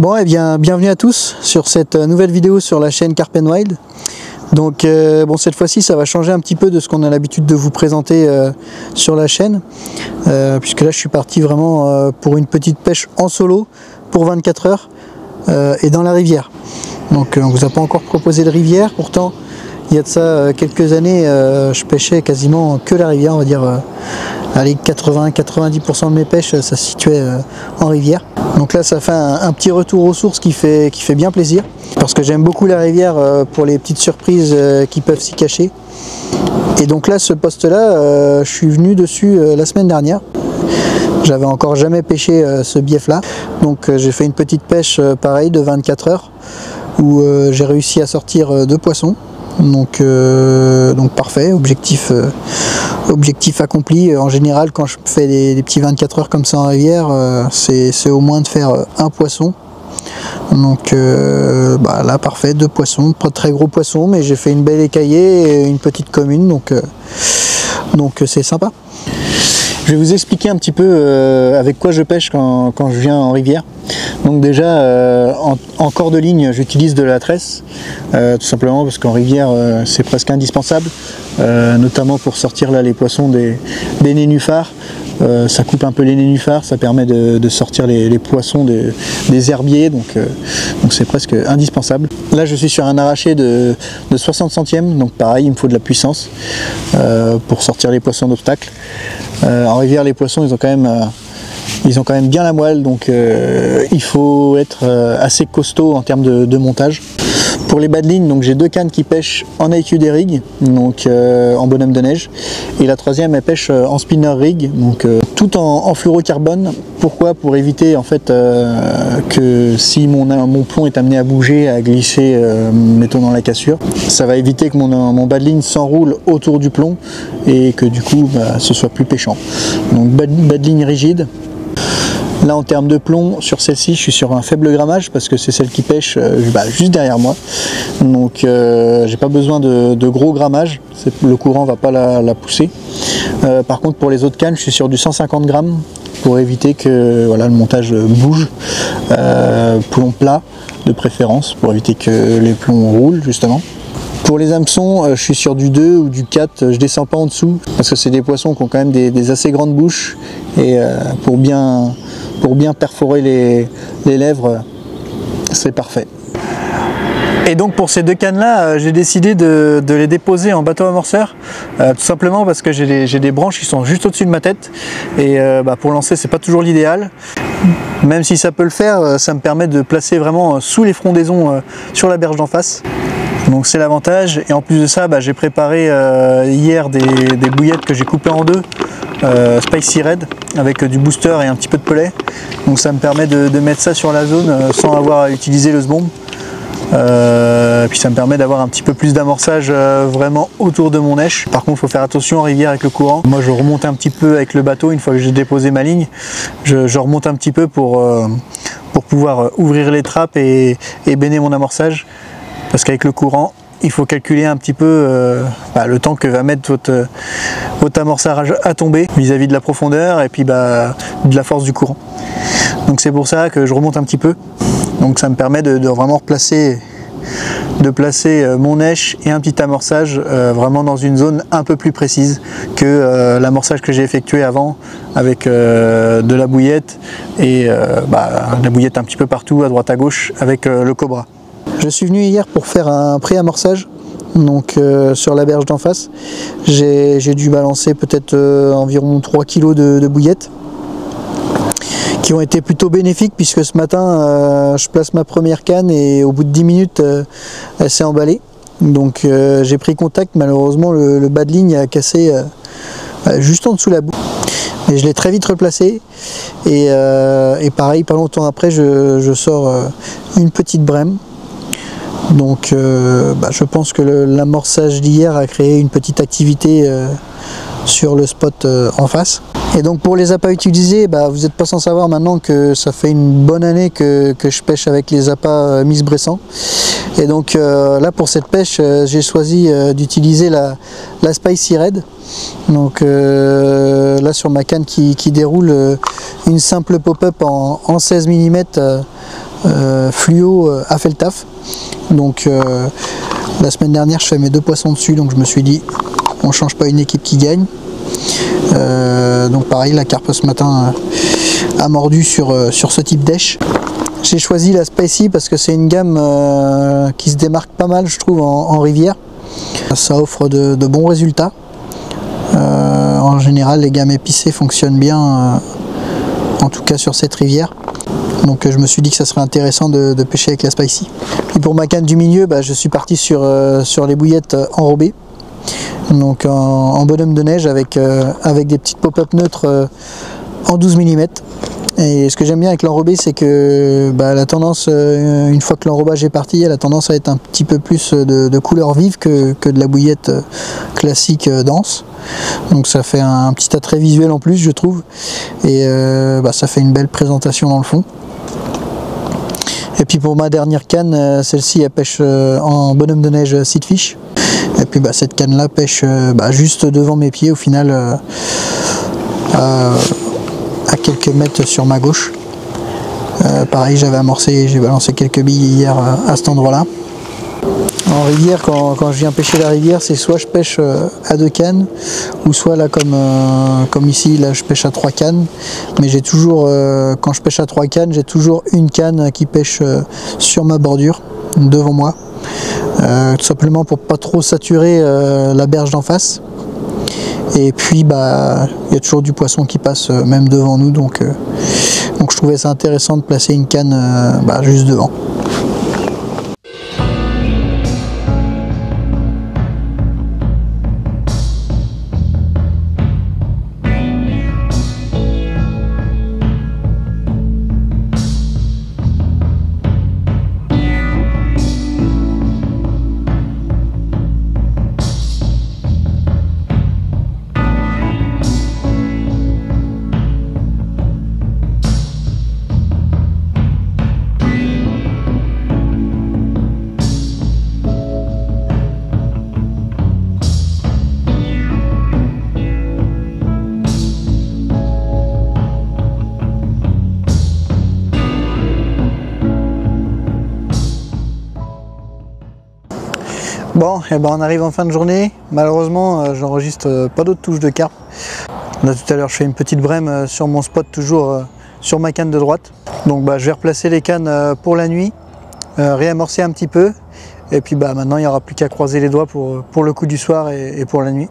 Bon, et bien, bienvenue à tous sur cette nouvelle vidéo sur la chaîne Carp & Wild. Donc bon, cette fois-ci ça va changer un petit peu de ce qu'on a l'habitude de vous présenter sur la chaîne, puisque là je suis parti vraiment pour une petite pêche en solo pour 24 heures et dans la rivière. Donc on vous a pas encore proposé de rivière, pourtant il y a de ça quelques années je pêchais quasiment que la rivière, on va dire allez, 80-90% de mes pêches ça se situait en rivière. Donc là ça fait un petit retour aux sources qui fait bien plaisir, parce que j'aime beaucoup la rivière pour les petites surprises qui peuvent s'y cacher. Et donc là ce poste là je suis venu dessus la semaine dernière. J'avais encore jamais pêché ce bief là, donc j'ai fait une petite pêche pareil de 24 heures où j'ai réussi à sortir 2 poissons. Donc parfait, objectif accompli. En général quand je fais des petits 24 heures comme ça en rivière, c'est au moins de faire un poisson. Donc bah là parfait, 2 poissons, pas de très gros poissons, mais j'ai fait une belle écaillée et une petite commune, donc c'est sympa. Je vais vous expliquer un petit peu avec quoi je pêche quand je viens en rivière. Donc déjà en cordeligne j'utilise de la tresse, tout simplement parce qu'en rivière c'est presque indispensable, notamment pour sortir là les poissons des nénuphars. Ça coupe un peu les nénuphars, ça permet de sortir les poissons des herbiers, donc c'est presque indispensable. Là je suis sur un arraché de 60 centièmes, donc pareil il me faut de la puissance pour sortir les poissons d'obstacle. En rivière les poissons ils ont quand même bien la moelle, donc il faut être assez costaud en termes de montage. Pour les bas de ligne, donc j'ai 2 cannes qui pêchent en IQ des rigs, donc en bonhomme de neige, et la troisième elle pêche en spinner rig, donc tout en fluorocarbone. Pourquoi? Pour éviter en fait que si mon plomb est amené à bouger, à glisser, mettons dans la cassure, ça va éviter que mon bas de ligne s'enroule autour du plomb et que du coup ce soit plus pêchant. Donc bas de ligne rigide. Là en termes de plomb, sur celle-ci je suis sur un faible grammage parce que c'est celle qui pêche juste derrière moi, donc j'ai pas besoin de gros grammage, le courant va pas la pousser. Par contre pour les autres cannes je suis sur du 150 grammes pour éviter que voilà, le montage bouge, plomb plat de préférence pour éviter que les plombs roulent justement. Pour les hameçons, je suis sur du 2 ou du 4, je descends pas en dessous parce que c'est des poissons qui ont quand même des assez grandes bouches, et pour bien perforer les lèvres, c'est parfait. Et donc pour ces 2 cannes là, j'ai décidé de les déposer en bateau amorceur, tout simplement parce que j'ai des branches qui sont juste au-dessus de ma tête, et pour lancer c'est pas toujours l'idéal. Même si ça peut le faire, ça me permet de placer vraiment sous les frondaisons sur la berge d'en face. Donc c'est l'avantage, et en plus de ça j'ai préparé hier des bouillettes que j'ai coupées en 2, Spicy Red, avec du booster et un petit peu de pellet. Donc ça me permet de mettre ça sur la zone sans avoir à utiliser le sbomb. Puis ça me permet d'avoir un petit peu plus d'amorçage vraiment autour de mon èche. Par contre, il faut faire attention en rivière avec le courant. Moi, je remonte un petit peu avec le bateau une fois que j'ai déposé ma ligne. Je remonte un petit peu pour pouvoir ouvrir les trappes et béner mon amorçage. Parce qu'avec le courant, il faut calculer un petit peu le temps que va mettre votre amorçage à tomber vis-à-vis de la profondeur et puis de la force du courant. Donc c'est pour ça que je remonte un petit peu. Donc ça me permet de vraiment placer mon èche et un petit amorçage vraiment dans une zone un peu plus précise que l'amorçage que j'ai effectué avant avec de la bouillette et la bouillette un petit peu partout à droite à gauche avec le Cobra. Je suis venu hier pour faire un pré-amorçage donc sur la berge d'en face. J'ai dû balancer peut-être environ 3 kg de bouillettes qui ont été plutôt bénéfiques puisque ce matin je place ma première canne et au bout de 10 minutes elle s'est emballée. Donc j'ai pris contact, malheureusement le bas de ligne a cassé juste en dessous de la boue. Mais je l'ai très vite replacé et pareil, pas longtemps après je sors une petite brème. Donc je pense que l'amorçage d'hier a créé une petite activité sur le spot en face. Et donc pour les appâts utilisés, vous n'êtes pas sans savoir maintenant que ça fait une bonne année que je pêche avec les appâts Miss Bressan. Et donc là pour cette pêche, j'ai choisi d'utiliser la Spicy Red. Donc là sur ma canne qui déroule une simple pop-up en 16 mm fluo a fait le taf. Donc la semaine dernière je fais mes 2 poissons dessus, donc je me suis dit on change pas une équipe qui gagne. Donc pareil, la carpe ce matin a mordu sur ce type d'èche. J'ai choisi la Spicy parce que c'est une gamme qui se démarque pas mal je trouve en rivière. Ça offre de bons résultats. En général les gammes épicées fonctionnent bien, en tout cas sur cette rivière. Donc je me suis dit que ça serait intéressant de pêcher avec la Spicy. Et pour ma canne du milieu, je suis parti sur les bouillettes enrobées. Donc en bonhomme de neige avec des petites pop-up neutres en 12 mm. Et ce que j'aime bien avec l'enrobé, c'est que la tendance, une fois que l'enrobage est parti, elle a tendance à être un petit peu plus de couleur vive que de la bouillette classique dense. Donc ça fait un petit attrait visuel en plus je trouve. Et ça fait une belle présentation dans le fond. Et puis pour ma dernière canne, celle-ci elle pêche en bonhomme de neige Seedfish. Et puis cette canne là pêche juste devant mes pieds au final à quelques mètres sur ma gauche. Pareil, j'ai balancé quelques billes hier à cet endroit là. En rivière, quand je viens pêcher la rivière, c'est soit je pêche à 2 cannes, ou soit là comme ici, là je pêche à 3 cannes. Mais j'ai toujours, quand je pêche à 3 cannes, j'ai toujours une canne qui pêche sur ma bordure, devant moi. Tout simplement pour pas trop saturer la berge d'en face. Et puis il y a toujours du poisson qui passe même devant nous, donc je trouvais ça intéressant de placer une canne juste devant. Bon, on arrive en fin de journée. Malheureusement, j'enregistre pas d'autres touches de carpe. Là, tout à l'heure, je fais une petite brème sur mon spot, toujours sur ma canne de droite. Donc, je vais replacer les cannes pour la nuit, réamorcer un petit peu. Et puis, maintenant, il n'y aura plus qu'à croiser les doigts pour le coup du soir et pour la nuit.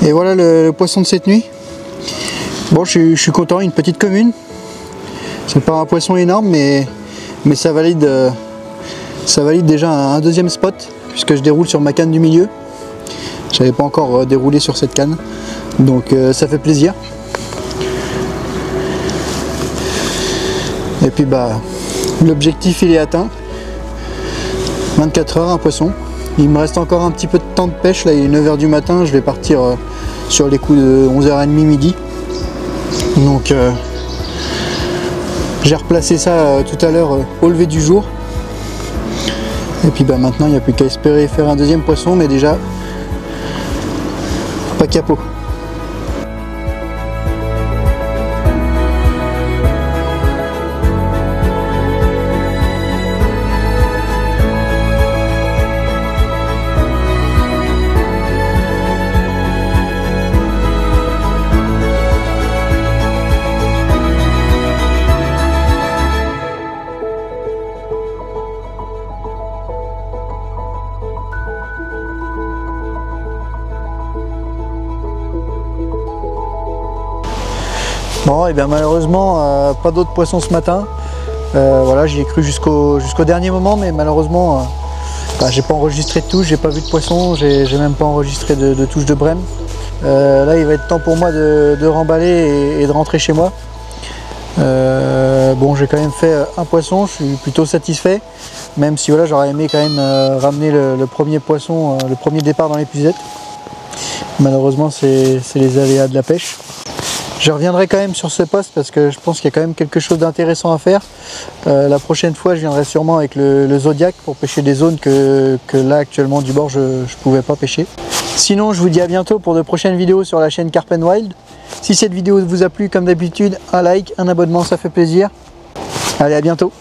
Et voilà le poisson de cette nuit. Bon, je suis content, une petite commune. C'est pas un poisson énorme, mais ça valide déjà un deuxième spot, puisque je déroule sur ma canne du milieu. J'avais pas encore déroulé sur cette canne, donc ça fait plaisir. Et puis bah, l'objectif il est atteint. 24 heures, un poisson. Il me reste encore un petit peu de temps de pêche, là il est 9 h du matin, je vais partir sur les coups de 11 h 30 midi. Donc j'ai replacé ça tout à l'heure au lever du jour. Et puis bah maintenant il n'y a plus qu'à espérer faire un deuxième poisson, mais déjà pas capot. Bon, et bien malheureusement pas d'autres poissons ce matin. Voilà, j'y ai cru jusqu'au dernier moment, mais malheureusement bah, j'ai pas enregistré de touche, j'ai pas vu de poisson, j'ai même pas enregistré de touche de brème. Là il va être temps pour moi de remballer et de rentrer chez moi. Bon, j'ai quand même fait un poisson, je suis plutôt satisfait, même si voilà, j'aurais aimé quand même ramener le premier poisson, le premier départ dans l'épuisette. Malheureusement c'est les aléas de la pêche. Je reviendrai quand même sur ce poste parce que je pense qu'il y a quand même quelque chose d'intéressant à faire. La prochaine fois je viendrai sûrement avec le Zodiac pour pêcher des zones que là actuellement du bord je ne pouvais pas pêcher. Sinon je vous dis à bientôt pour de prochaines vidéos sur la chaîne Carp & Wild. Si cette vidéo vous a plu, comme d'habitude, un like, un abonnement, ça fait plaisir. Allez, à bientôt.